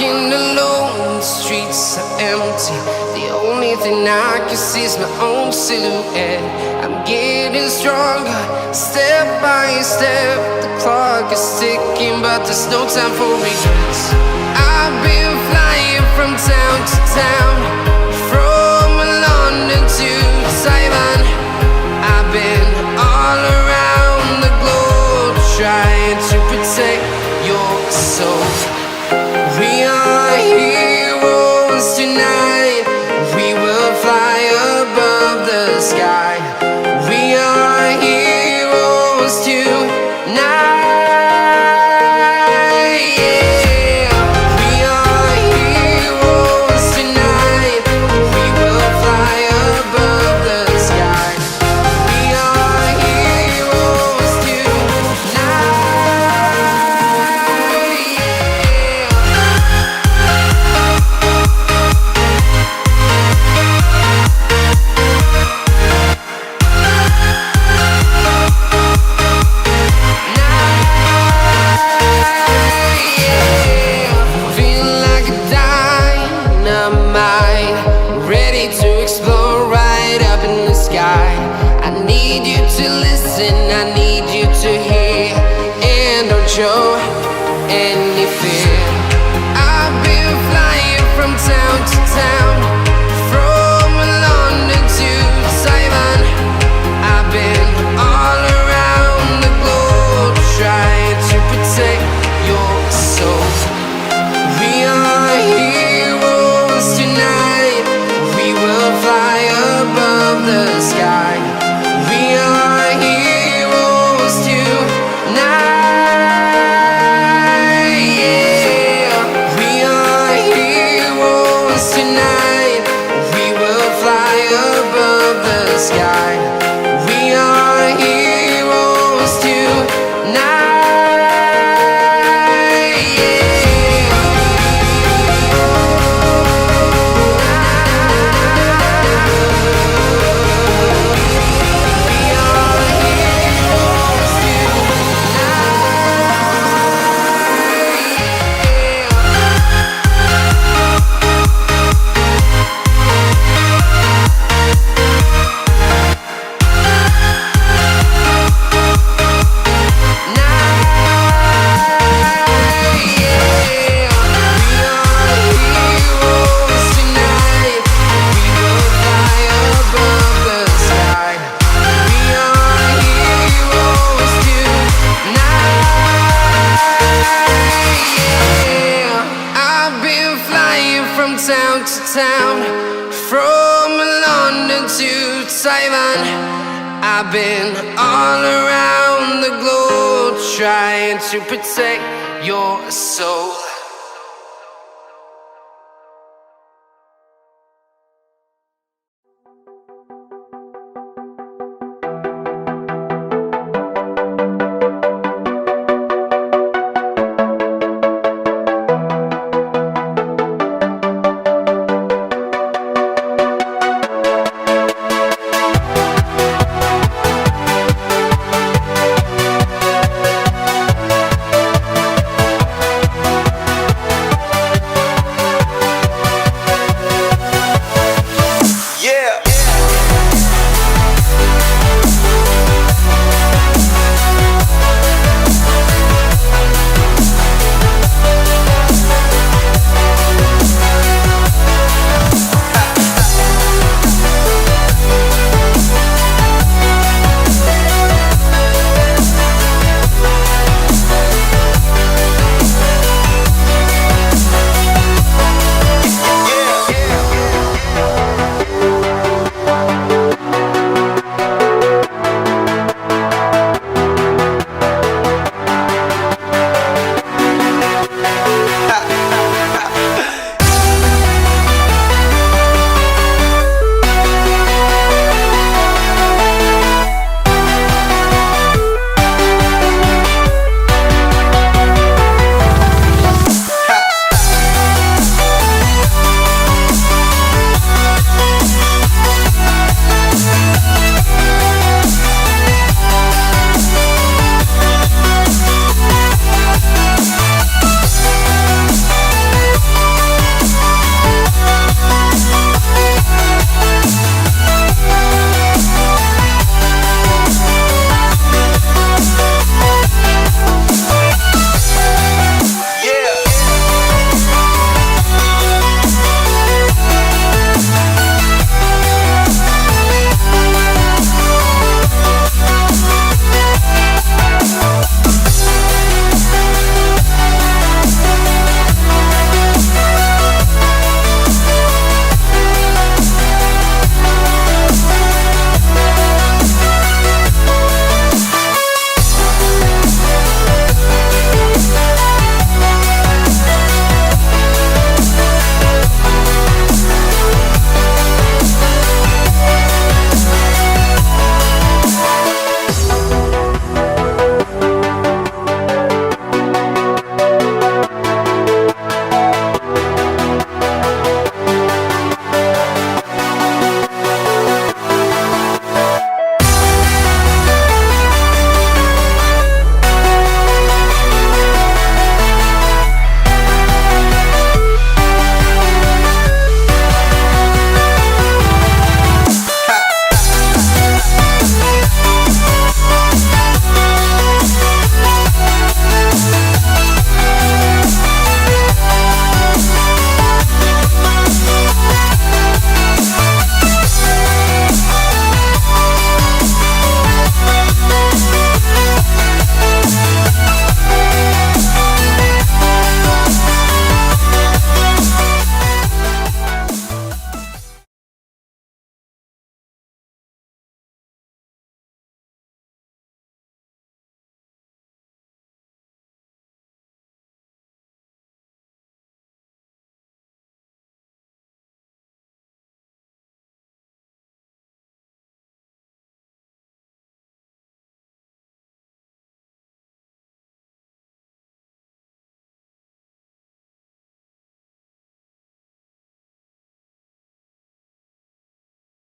walking alone, the streets are empty. The only thing I can see is my own silhouette. I'm getting stronger, step by step. The clock is ticking, but there's no time for regrets. I've been flying from town to town, from London to Taiwan. I've been all around the globe, trying to protect your soul. We are heroes tonight. We will fly above the sky. We are heroes tonight. Yeah. We are heroes tonight. We will fly above the sky. We are heroes tonight. Feeling like a dynamite, ready to explode right up in the sky. I need you to listen, I need you to hear, and don't show any fear. I've been flying from town to town, from London to Taiwan. I've been all around the globe, trying to protect your soul. We are heroes tonight. We will fly above the sky. We are heroes tonight. Yeah. We are heroes tonight. We will fly above the sky. We are heroes tonight. Town to town, from London to Taiwan. I've been all around the globe, trying to protect your soul.